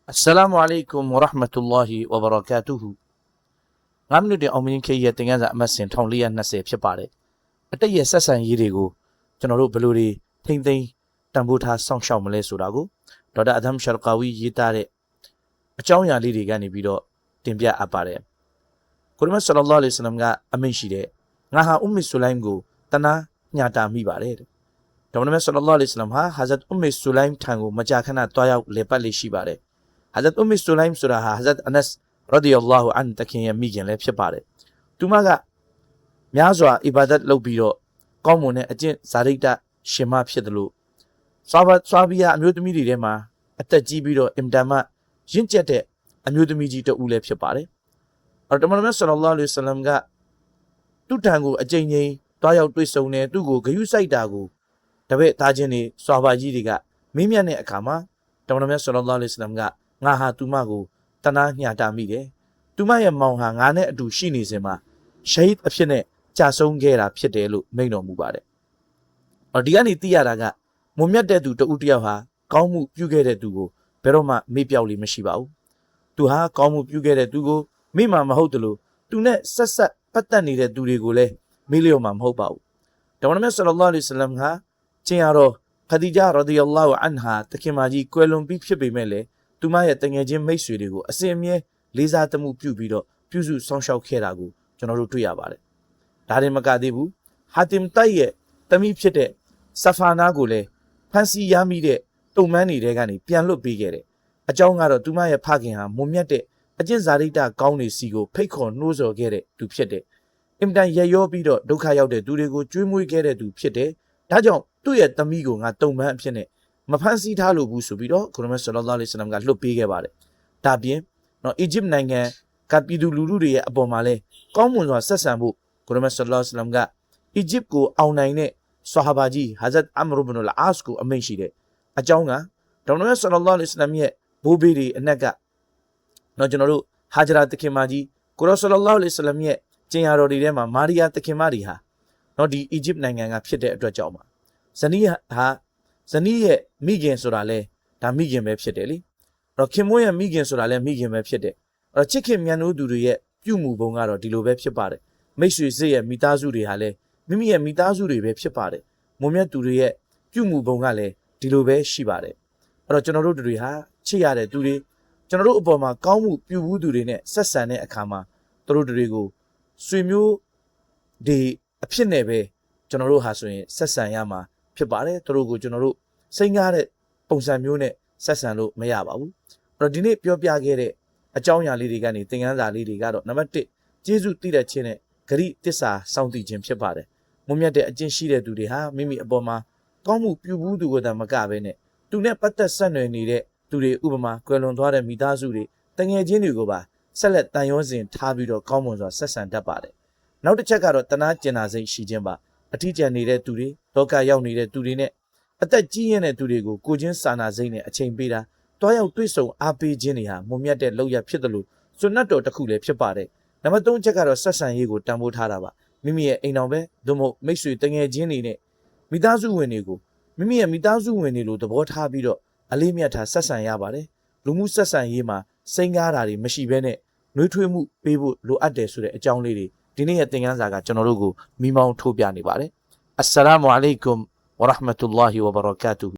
Assalamu alaikum wa rahmatullahi wa barakatuhu 9 မိနစ်တင်အောင်မြင်ခေရဲ့သင်ခန်းစာအမှတ်စဉ်1420ဖြစ်ပါတယ်အတိတ်ရဲ့ဆက်ဆံရေးတွေကိုကျွန်တော်တို့ဘယ်လိုတွေထိမ့်သိမ်းတန်ဖိုးထားစောင့်ရှောက်မလဲဆိုတာကိုဒေါက်တာအဒမ်ရှာကာဝီရေးသားတဲ့အကြောင်းအရာလေးတွေကနေပြီးတော့တင်ပြအပ်ပါတယ်ကိုရမတ်ဆလ္လာလာဟ်အလိုင်းဝါဆလမ်ကအမိန့်ရှိတဲ့ငါဟာအွမ်မီဆူလိုင်းကိုတနာညှာတာမိပါတယ်တဲ့ဒေါက်တာဆလ္လာလာဟ်အလိုင်းဝါဆလမ်ဟာဟာဇတ်အွမ်မီဆူလိုင်းထံကိုမကြာခဏတွားရောက်လေပတ်လေးရှိပါတယ်Hazrat Ummi Sulaim ဆိုတာဟာ Hazrat Anas radiyallahu anhu တခင်ရဲ့မိခင်လည်းဖြစ်ပါတယ်။သူမကများစွာအီဘာဒတ်လုပ်ပြီးတော့ကောင်းမွန်တဲ့အကျင့်ဇာတိတရှင်မဖြစ်တယ်လို့ဆွာဘီယာအမျိုးသမီးတွေထဲမှာအသက်ကြီးပြီးတော့အင်တာမရင့်ကျက်တဲ့အမျိုးသမီးကြီးတဦးလည်းဖြစ်ပါတယ်။အော်တမန်တော်ဆလ္လာလာဟ်အလိုင်းဝါဆလမ်ကသူ့ထံကိုအကြိမ်ကြိမ်တွားရောက်တွေ့ဆုံနေသူ့ကိုဂယုစိုက်တာကိုတပည့်သားချင်းတွေဆွာဘာကြီးတွေကမင်းမြတ်တဲ့အခါမှာတမန်တော်ဆလ္လာလာဟ်အလိုင်းဝါဆလမ်ကငါဟာသူမကိုတနာညှာတာမိတယ်။သူမရဲ့မောင်ဟာငါနဲ့အတူရှိနေစဉ်မှာရှဟီဒ်အဖြစ်နဲ့ကြာဆုံးခဲ့တာဖြစ်တယ်လို့မိန့်တော်မူပါတယ်။ဒီကနေသိရတာကမွန်မြတ်တဲ့သူတဦးတယောက်ဟာကောင်းမှုပြုခဲ့တဲ့သူကိုဘယ်တော့မှမေ့ပြောက်လိမရှိပါဘူး။သူဟာကောင်းမှုပြုခဲ့တဲ့သူကိုမေ့မှာမဟုတ်တယ်လို့သူနဲ့ဆက်ဆက်ပတ်သက်နေတဲ့သူတွေကိုလည်းမေ့လျော့မှာမဟုတ်ပါဘူး။တမန်တော်ဆလ္လာလာဟ်အလိုင်းဝါဆလမ်ဟာကျင့်ရတော့ခဒီဂျာရာဒီယல்லாဟူအန်ဟာတခင်မကြီးကွယ်လွန်ပြီးဖြစ်ပေမဲ့လည်းသူမရဲ့တငယ်ချင်းမိတ်ဆွေတွေကိုအစဉ်အမြဲလေးစားသမှုပြုပြီးတော့ပြုစုစောင့်ရှောက်ခဲ့တာကိုကျွန်တော်တို့တွေ့ရပါတယ်။ဒါတင်မကသေးဘူး။ဟာတင်တိုက်ရဲ့တမိဖြစ်တဲ့ဆဖာနာကိုလည်းဖန်စီရမိတဲ့တုံမန်းတွေကနေပြန်လွတ်ပေးခဲ့တယ်။အကြောင်းကတော့သူမရဲ့ဖခင်ဟာမွန်မြတ်တဲ့အကျင့်ဇာတိတကောင်းတွေစီကိုဖိတ်ခေါ်နှိုးဆော်ခဲ့တဲ့သူဖြစ်တယ်။အင်တန်ရရောပြီးတော့ဒုက္ခရောက်တဲ့သူတွေကိုကျွေးမွေးခဲ့တဲ့သူဖြစ်တယ်။ဒါကြောင့်သူ့ရဲ့သမီးကိုငါတုံမန်းအဖြစ်နဲ့မဖန်ဆီးထားလို့ဘူးဆိုပြီးတော့ကိုရမတ်ဆလ္လာလာဟ်အလိုင်းဝါဆလမ်ကလွတ်ပေးခဲ့ပါတယ်။ဒါပြင်နော်အီဂျစ်နိုင်ငံကပြည်သူလူထုတွေရဲ့အပေါ်မှာလဲကောင်းမွန်စွာဆက်ဆံဖို့ကိုရမတ်ဆလ္လာလာဟ်အလိုင်းဝါဆလမ်ကအီဂျစ်ကိုအောင်နိုင်တဲ့ဆာဟာဘာကြီးဟာဇတ်အမ်ရူဘ်နူလ်အာစ်ကိုအမိန့်ရှိတဲ့အကြောင်းကဒေါက်တာဆလ္လာလာဟ်အလိုင်းဝါဆလမ်ရဲ့ဘိုးဘေးတွေအနက်ကနော်ကျွန်တော်တို့ဟာဂျရာတခင်မကြီးကိုရဆလ္လာလာဟ်အလိုင်းဝါဆလမ်ရဲ့ကျင်ရတော်တွေထဲမှာမာရီယာတခင်မကြီးဟာနော်ဒီအီဂျစ်နိုင်ငံကဖြစ်တဲ့အတွက်ကြောင့်ပါဇနီးရဲ့မိခင်ဆိုတာလဲဒါမိခင်ပဲဖြစ်တယ်လေအဲ့တော့ခင်မွေးရဲ့မိခင်ဆိုတာလဲမိခင်ပဲဖြစ်တယ်အဲ့တော့ချစ်ခင်မြတ်နိုးသူတွေရဲ့ပြုမှုပုံကတော့ဒီလိုပဲဖြစ်ပါတယ်မိတ်ဆွေစိတ်ရဲ့မိသားစုတွေဟာလဲမိမိရဲ့မိသားစုတွေပဲဖြစ်ပါတယ်မုံမြတ်သူတွေရဲ့ပြုမှုပုံကလည်းဒီလိုပဲရှိပါတယ်အဲ့တော့ကျွန်တော်တို့တွေဟာချစ်ရတဲ့သူတွေကျွန်တော်တို့အပေါ်မှာကောင်းမှုပြုဘူးသူတွေနဲ့ဆက်ဆံတဲ့အခါမှာသူတို့တွေကိုဆွေမျိုးဒီအဖြစ်နဲ့ပဲကျွန်တော်တို့ဟာဆိုရင်ဆက်ဆံရမှာဖြစ်ပါတယ်သူတို့ကိုကျွန်တော်တို့စိတ်ငှားတဲ့ပုံစံမျိုးနဲ့ဆက်ဆံလို့မရပါဘူးအဲ့တော့ဒီနေ့ပြောပြခဲ့တဲ့အကြောင်းအရာလေးတွေကနေသင်ခန်းစာလေးတွေကတော့နံပါတ်1ကျေးဇူးတည်တဲ့ခြင်းနဲ့ဂရိတစ္ဆာစောင့်တည်ခြင်းဖြစ်ပါတယ်မွန်မြတ်တဲ့အကျင့်ရှိတဲ့သူတွေဟာမိမိအပေါ်မှာကောင်းမှုပြုဘူးသူကိုယ်တိုင်မကဘဲနဲ့သူနဲ့ပတ်သက်ဆက်နွယ်နေတဲ့သူတွေဥပမာကွယ်လွန်သွားတဲ့မိသားစုတွေတငယ်ချင်းတွေကိုပါဆက်လက်တန်ရောစဉ်ထားပြီးတော့ကောင်းမွန်စွာဆက်ဆံတတ်ပါတယ်နောက်တစ်ချက်ကတော့တနာကျင်နာစိတ်ရှိခြင်းပါအထီးကျန်နေတဲ့သူတွေလောကရောက်နေတဲ့သူတွေနဲ့အသက်ကြီးရတဲ့သူတွေကိုကိုချင်းစာနာစိတ်နဲ့အချိန်ပေးတာတွားရောက်တွေ့ဆုံအားပေးခြင်းတွေဟာမွန်မြတ်တဲ့လောက်ရဖြစ်တယ်လို့စွတ်နတ်တော်တစ်ခုလည်းဖြစ်ပါတယ်နံပါတ်3ချက်ကတော့ဆက်ဆံရေးကိုတန်ဖိုးထားတာပါမိမိရဲ့အိမ်တော်ပဲသို့မဟုတ်မိတ်ဆွေတငယ်ချင်းတွေနဲ့မိသားစုဝင်တွေကိုမိမိရဲ့မိသားစုဝင်တွေလိုသဘောထားပြီးတော့အလေးမြတ်ထားဆက်ဆံရပါတယ်လူမှုဆက်ဆံရေးမှာစိန်ကားတာတွေမရှိဘဲနဲ့နှွေးထွေးမှုပေးဖို့လိုအပ်တယ်ဆိုတဲ့အကြောင်းလေးတွေဒီနေ့ရဲ့သင်ခန်းစာကကျွန်တော်တို့ကိုမိမောင်းထိုးပြနေပါတယ်အစ္စလာမုအလိုင်ကွမ်wa rahmatullahi wa barakatuh